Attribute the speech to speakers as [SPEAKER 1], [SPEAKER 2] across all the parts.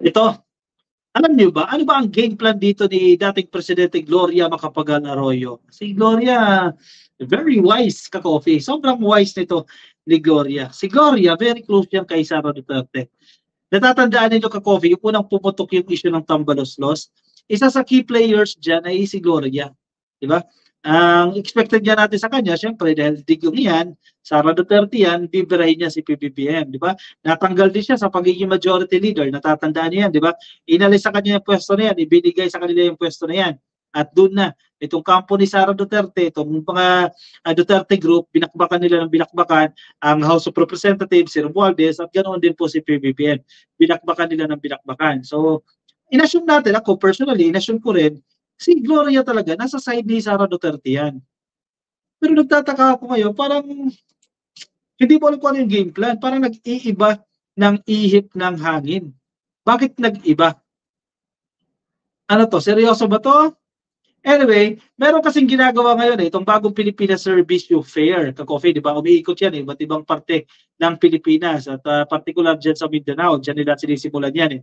[SPEAKER 1] Ito, alam niyo ba, ano ba ang game plan dito ni dating Presidente Gloria Macapagal Arroyo? Si Gloria, very wise ka-coffee. Sobrang wise nito ni Gloria. Si Gloria, very close yan kay Sara Duterte. Natatandaan ninyo ka-coffee, yung unang pumutok yung issue ng Tambalos-Los. Isa sa key players dyan ay si Gloria. Di ba? Ang expected niya natin sa kanya, syempre, dahil digong yan, Sara Duterte yan, bibirahin niya si PBBM, di ba? Natanggal din siya sa pagiging majority leader, natatandaan niya yan, di ba? Inalis sa kanya yung pwesto na yan, ibinigay sa kanila yung pwesto na yan. At doon na, itong kampo ni Sara Duterte, itong mga Duterte group, binakbakan nila ng binakbakan ang House of Representatives, si Romualdez, at ganoon din po si PBBM. Binakbakan nila ng binakbakan. So, inassume natin, ako personally, inassume ko rin, si Gloria talaga, nasa side ni Sara Duterte yan. Pero nagtataka ako ngayon, parang hindi mo alam kung ano yung game plan. Parang nag-iiba ng ihip ng hangin. Bakit nag-iba? Ano to? Seryoso ba to? Anyway, meron kasing ginagawa ngayon itong bagong Pilipinas Servicio Fair. Ka-coffee, di ba? Umiikot yan iba't ibang parte ng Pilipinas at particular dyan sa Mindanao. Dyan nila sinisimulan yan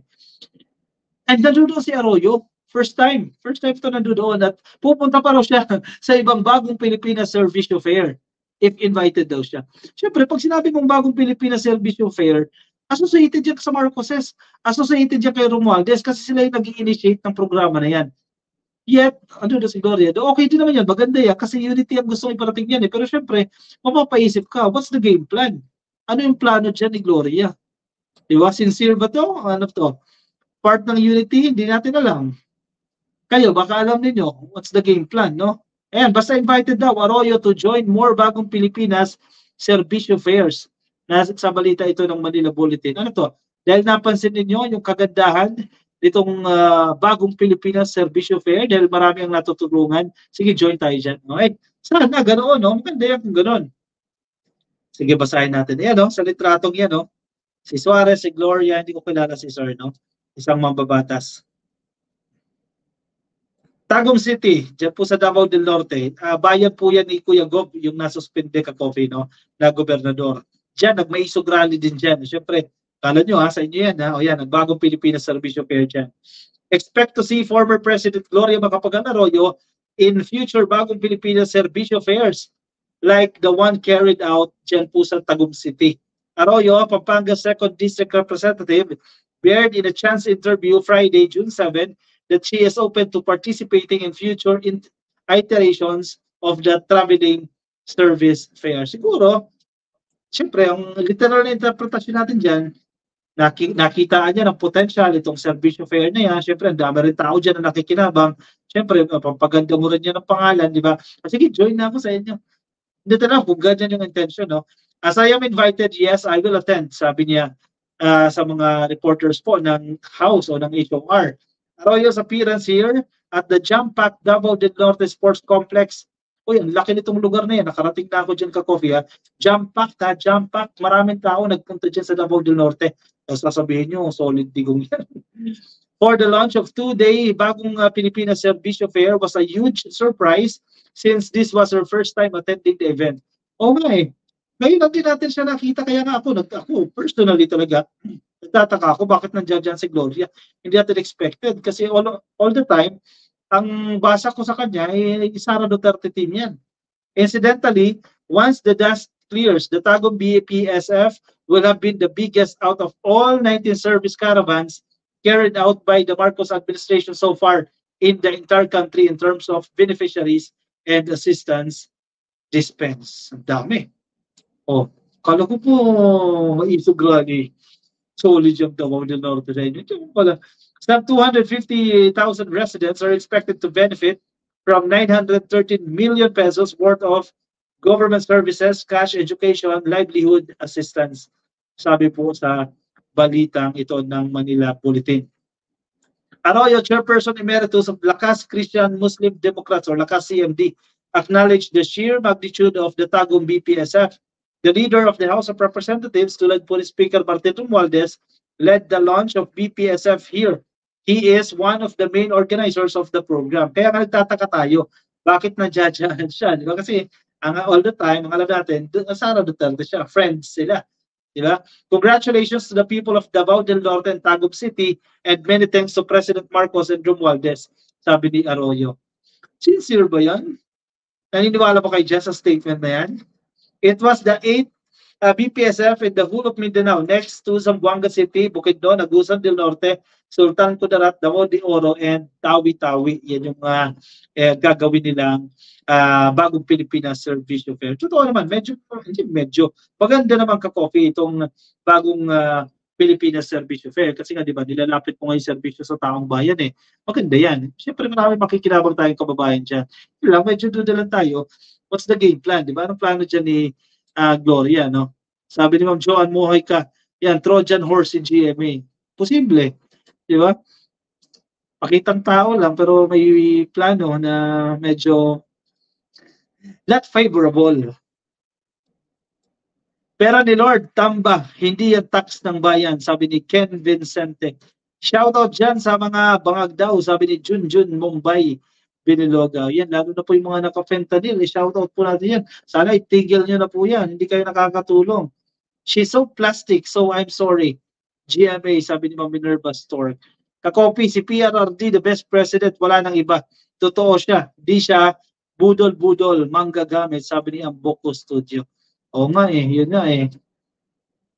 [SPEAKER 1] And nandoon si Arroyo. First time ito nandoon at pupunta pa raw siya sa ibang bagong Pilipinas Servicio Fair if invited daw siya. Siyempre, pag sinabi mong bagong Pilipinas Servicio Fair, associated yan sa Marcoses, associated yan kay Romualdez kasi sila yung nag-i-initiate ng programa na yan. Yet, ano na si Gloria, okay din naman yan, maganda yan, kasi unity ang gusto iparating yan Pero syempre, mapapaisip ka, what's the game plan? Ano yung plano dyan ni Gloria? Diba? Sincere ba to? Ano to? Part ng unity, hindi natin alam. Kayo, baka alam niyo what's the game plan, no? Ayan, basta invited daw Arroyo to join more bagong Pilipinas Servicio Fairs. Sa balita ito ng Manila Bulletin. Ano to? Dahil napansin niyo yung kagandahan nitong bagong Pilipinas Servicio Fair dahil marami ang natutulungan. Sige, join tayo dyan. Okay? Sana ganoon, no? Maganda yan kung ganoon. Sige, basahin natin. Ayan, no? Sa litratong yan, no? Si Suarez, si Gloria, hindi ko kilala si Sir, no? Isang mambabatas. Tagum City, dyan po sa Davao del Norte, bayan po yan ni Kuya Gob, yung nasuspende ka-coffee, no, na gobernador. Diyan, nagmaisog rally din dyan. Siyempre, kala nyo sa inyo yan, o yan, nagbagong Pilipinas Servicio Fair dyan. Expect to see former President Gloria Macapagal Arroyo in future bagong Pilipinas Servicio Fairs like the one carried out dyan po sa Tagum City. Arroyo, Pampanga 2nd District Representative, bared in a chance interview Friday, June 7, that she is open to participating in future iterations of the traveling service fair. Siguro, siyempre, ang literal na interpretasyon natin dyan, nakitaan niya ng potential itong service fair na yan. Siyempre, ang dami rin tao dyan na nakikinabang. Siyempre, pampaganda mo rin niya ng pangalan, di ba? Sige, join na ako sa inyo. Hindi na kung ganyan yung intention, no? As I am invited, yes, I will attend, sabi niya sa mga reporters po ng House o ng HOR. Arroyo's appearance here at the jam-packed Davao del Norte Sports Complex. Uy, ang laki nitong lugar na yan. Nakarating na ako dyan ka-coffee. Jam-packed jam-packed. Maraming tao nagpunta dyan sa Davao del Norte. Tapos sasabihin nyo, solid digong yan. For the launch of two-day bagong Pilipinas Servicio Fair was a huge surprise since this was her first time attending the event. Oh my, ngayon lang din natin siya nakita. Kaya nga ako personally talaga, nagtataka ako bakit nandiyan dyan si Gloria. Hindi natin expected kasi all the time, ang basa ko sa kanya ay Sara Duterte team yan. Incidentally, once the dust clears, the Tagum BPSF will have been the biggest out of all 19 service caravans carried out by the Marcos administration so far in the entire country in terms of beneficiaries and assistance dispense. Ang dami. Kala ko po maisog rally. Solid yung Davao del Norte sa inyo. Some 250,000 residents are expected to benefit from 913 million pesos worth of government services, cash, education, livelihood assistance. Sabi po sa balitang ito ng Manila Bulletin. Arroyo, Chairperson Emeritus of Lakas Christian Muslim Democrats or Lakas CMD, acknowledged the sheer magnitude of the Tagum BPSF. The leader of the House of Representatives, tulad po ni Speaker Martin Romualdez, led the launch of BPSF here. He is one of the main organizers of the program. Kaya nga nagtataka tayo, bakit nandiyan siya? Diba? Kasi all the time, ang alam natin, Sara Duterte siya, friends sila. Diba? Congratulations to the people of Davao del Norte and Tagum City and many thanks to President Marcos and Romualdez, sabi ni Arroyo. Sincere ba yan? Naniniwala ba kayo dyan sa statement na yan? It was the 8th BPSF in the whole of Mindanao next to Zamboanga City, Bukidnon, Agusan del Norte, Sultan Kudarat, Davao de Oro, and Tawi-Tawi. Yan yung gagawin nilang bagong Pilipinas Servicio Fair. Totoo naman, medyo maganda naman ka-coffee itong bagong Pilipinas Servicio Fair. Kasi nga, di ba, nilalapit mo ngayon servicio sa taong bayan eh. Maganda yan. Siyempre, marami makikinabang tayong kababayan dyan. Lang, medyo doon lang tayo. What's the game plan? Di ba? Anong plano dyan ni Gloria, no? Sabi ni Ma'am Joanne, muhay ka. Yan, Trojan horse in GMA. Posible. Di ba? Pakitang tao lang, pero may plano na medyo not favorable. Pera ni Lord, tamba, hindi yan tax ng bayan, sabi ni Ken Vincente. Shoutout dyan sa mga bangag daw, sabi ni Junjun Mumbai Biniloga. Yan, lalo na po yung mga naka-fentanyl, shoutout po natin yan. Sana itigil nyo na po yan, hindi kayo nakakatulong. She's so plastic, so I'm sorry. GMA, sabi ni Ma'am Minerva Stork. Kakopi, si PRRD, the best president, wala nang iba. Totoo siya, di siya budol-budol, manggagamit, sabi ni Amboko Studio. Oo nga eh, yun nga eh.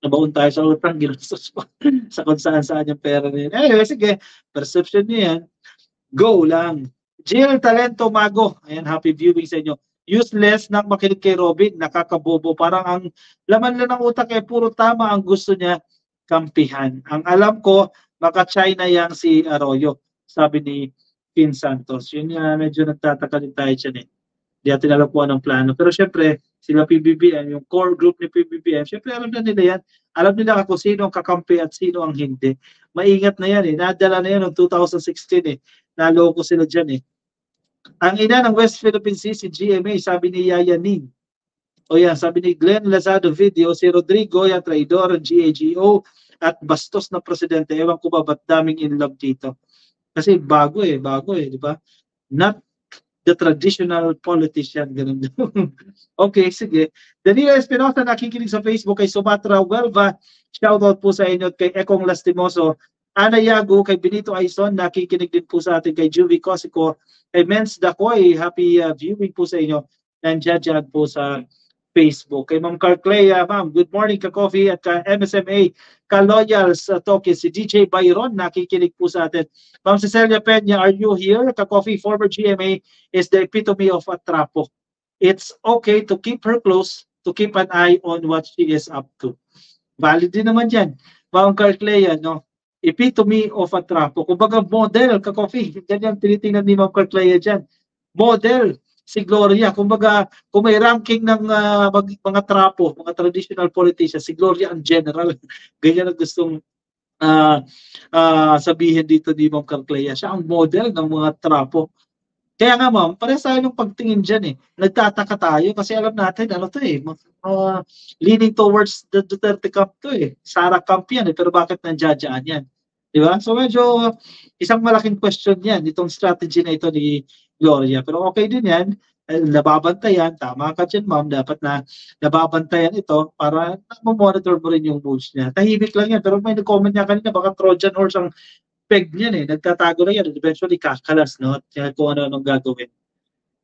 [SPEAKER 1] Nabaon tayo sa utang, ginastos pa sa kung saan-saan yung pera niya. Anyway, sige, perception niya yan. Go lang. Jill Talento Mago. Ayan, happy viewing sa inyo. Useless nang makinig kay Robin, nakakabobo. Parang ang laman lang ng utak eh, puro tama ang gusto niya kampihan. Ang alam ko, maka-China yang si Arroyo, sabi ni Pin Santos. Yun nga, medyo nagtataka din tayo dyan eh. Hindi natin alam po anong plano. Pero syempre, sila PBBM, yung core group ni PBBM, syempre alam na nila yan. Alam nila kung sino ang kakampi at sino ang hindi. Maingat na yan eh. Nadala na yan noong 2016 eh. Naloko sila dyan eh. Ang ina ng West Philippine Sea, si GMA, sabi ni Yaya Ning. O yan, sabi ni Glenn Lazado video, si Rodrigo, yan, traidor, GAGO, at bastos na presidente. Ewan ko ba, ba't daming in love dito? Kasi bago eh, di ba? Not the traditional politician. Ganun. Okay, sige. Danilo Espinosa, nakikinig sa Facebook kay Sumatra Huelva. Shoutout po sa inyo kay Ekong Lastimoso. Ana Yago, kay Benito Aison, nakikinig din po sa atin kay Juvie Cosico. Kay Men's Dacoy, happy viewing po sa inyo. Nandiyan po sa Facebook. Kay Ma'am Carclea, ma'am, good morning ka-coffee at ka-MSMA, ka-loyals Tokyo. Si DJ Byron, nakikinig po sa atin. Ma'am Cecilia Peña, are you here? Ka-coffee, former GMA is the epitome of atrapo. It's okay to keep her close, to keep an eye on what she is up to. Valid din naman yan. Ma'am Carclea, no? Epitome of atrapo. Kumbaga model, ka-coffee. Ganyan tinitingnan ni Ma'am Carclea dyan. Model si Gloria. Kumbaga, kung may ranking ng mga trapo, mga traditional politicians, si Gloria ang general. Ganyan ang gustong sabihin dito ni Ma'am Carclea. Siya ang model ng mga trapo. Kaya nga ma'am, parehas tayo ng pagtingin dyan eh. Nagtataka tayo kasi alam natin, ano to eh, leaning towards the Duterte camp to eh. Sara camp yan eh, pero bakit nandiyan yan? Di ba? So medyo isang malaking question yan, itong strategy na ito ni Gloria. Pero okay din yan, nababantayan, tama ka dyan ma'am, dapat na nababantayan ito para monitor mo rin yung moves niya. Tahimik lang yan, pero may nag-comment niya kanina, baka Trojan horse ang peg niyan eh, nagtatago na yan, eventually kakalas, no? At kung ano-anong gagawin.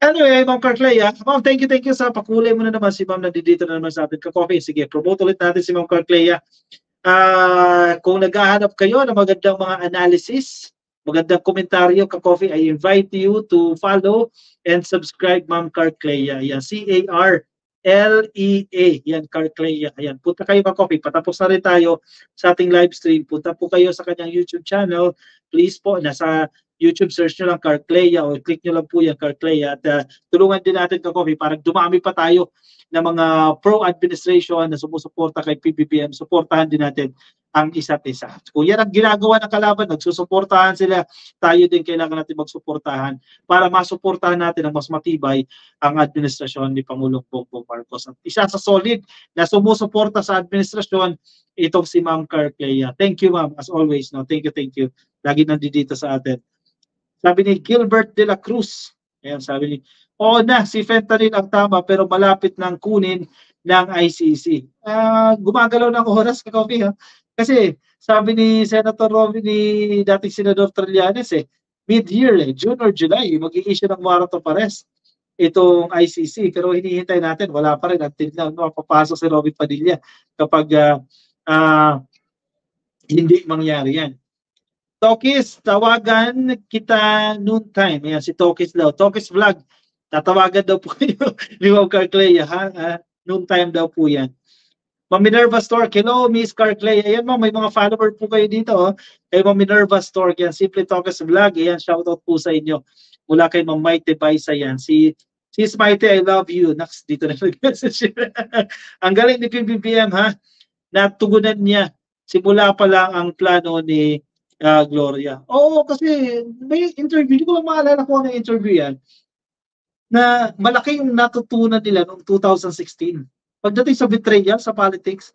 [SPEAKER 1] Anyway, Ma'am Carclea, ma'am, thank you sa pakulay mo na naman si ma'am nandito na naman sa atin ka-coffee. Sige, promote ulit natin si Ma'am Carclea. Kung naghahanap kayo ng magandang mga analysis, magandang komentaryo ka-coffee, I invite you to follow and subscribe Ma'am Carclea. Yan, C-A-R-L-E-A. Yan, Carclea. Ayan, punta kayo ka-coffee. Patapos na rin tayo sa ating live stream. Punta po kayo sa kanyang YouTube channel. Please po, nasa YouTube search nyo lang Carclea o click nyo lang po yan Carclea. At tulungan din natin ka-coffee para dumami pa tayo ng mga pro-administration na sumusuporta kay PBBM. Suportahan din natin ang isa't isa. Kung yan ang ginagawa ng kalaban, nagsusuportahan sila, tayo din kailangan natin magsuportahan para masuportahan natin ang mas matibay ang administrasyon ni Pangulong Bongbong Marcos. At isa sa solid na sumusuporta sa administrasyon, itong si Ma'am Carclea. Thank you ma'am, as always. No? Thank you. Lagi nandito sa atin. Sabi ni Gilbert de la Cruz, ayan, sabi ni, oo na, si fentanyl ang tama pero malapit nang kunin ng ICC. Gumagalaw ng oras ka Coffee ha. Kasi sabi ni Senator Robin ni dating Senador Trillanes mid-year June or July mag-i-issue ng warrant of arrest itong ICC pero hinihintay natin wala pa rin until now mapapasok si Robin Padilla kapag hindi mangyari yan. Tokis, tawagan kita noon time. Ayan, si Tokis daw. Tokis Vlog, tatawagan daw po kayo ni Ma'am Carclea. Noon time daw po yan. Ma'am Minerva Stork, hello Miss Carclea. Ayan ma'am, may mga follower po kayo dito. Kay Ma'am Minerva Stork, yan. Simple Tokis Vlog, ayan, shoutout po sa inyo. Mula kay Ma'am Maite Baisa yan. Sis Maite, I love you. Next, dito na nag-message. Ang galing ni PBBM ha. Natugunan niya. Simula pa lang ang plano ni Gloria. Oo, kasi may interview, hindi ko lang maalala kung ano interview yan, na malaki yung natutunan nila noong 2016. Pagdating sa betrayal, sa politics,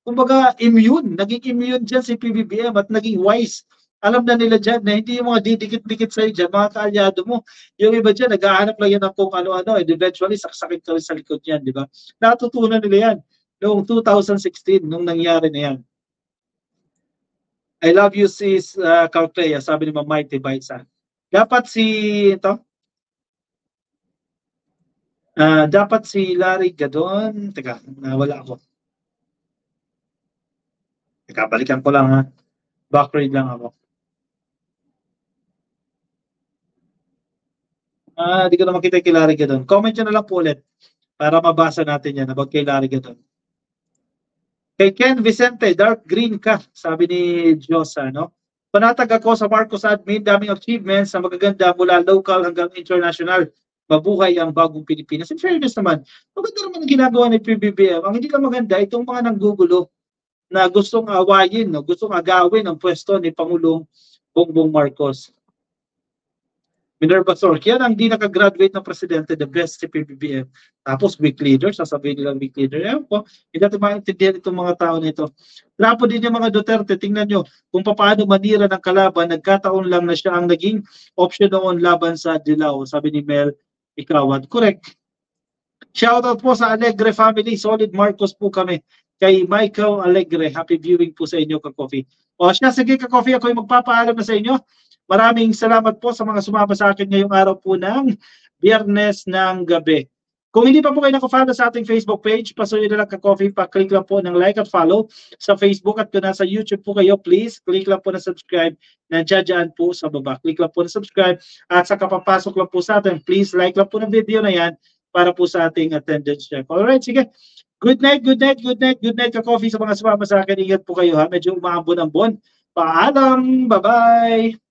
[SPEAKER 1] kumbaga naging immune dyan si PBBM at naging wise. Alam na nila dyan na hindi yung mga didikit-dikit sa'yo dyan, mga kaalyado mo. Yung iba dyan, nag-aanap lang yan ng kung ano-ano, and eventually saksakin ka rin sa likod yan, di ba? Natutunan nila yan noong 2016, nung nangyari na yan. I love you sis Carclea, sabi ni Ma'am Maite Baisa. Dapat si Larry Gadon. Teka, nawala ako. Teka, balikan ko lang ha. Backread lang ako. Di ko na makita kay Larry Gadon. Comment nyo na lang po ulit para mabasa natin yan about kay Larry Gadon. Kay Ken Vicente, dark green ka, sabi ni Diyosa, no? Panatag ako sa Marcos admin, daming achievements na magaganda mula local hanggang international. Mabuhay ang bagong Pilipinas. In fairness naman, maganda naman ang ginagawa ni PBBM. Ang hindi lang maganda, itong mga nanggugulo na gustong awayin, no? Gustong agawin ang pwesto ni Pangulong Bongbong Marcos. Minerva Stork, yan ang di nakagraduate ng presidente, the best si PBBM. Tapos weak leader, sasabihin nilang weak leader. Ewan po, hindi natin maintindihan itong mga tao nito. Trapo din yung mga Duterte, tingnan nyo kung paano manira ng kalaban, nagkataon lang na siya ang naging option noon laban sa Dilao, sabi ni Mel Ikawad. Correct. Shoutout po sa Alegre family, solid Marcos po kami. Kay Michael Alegre, happy viewing po sa inyo, Ka-Coffee. O siya, sige Ka-Coffee, ako yung magpapaalam na sa inyo. Maraming salamat po sa mga sumama sa akin ngayong araw po ng Biyernes ng gabi. Kung hindi pa po kayo naka-follow sa ating Facebook page, pasuyo na lang Ka-Coffee, pa-click lang po ng like at follow sa Facebook at kung nasa YouTube po kayo, please click lang po na subscribe, nandiyan po sa baba. Click lang po na subscribe at sa kapapasok lang po sa atin, please like lang po ng video na yan para po sa ating attendance check. Alright, sige. Good night, good night, good night, good night Ka-Coffee sa mga sumama sa akin. Ingat po kayo ha, medyo umaambon ang buwan. Paalam, bye-bye!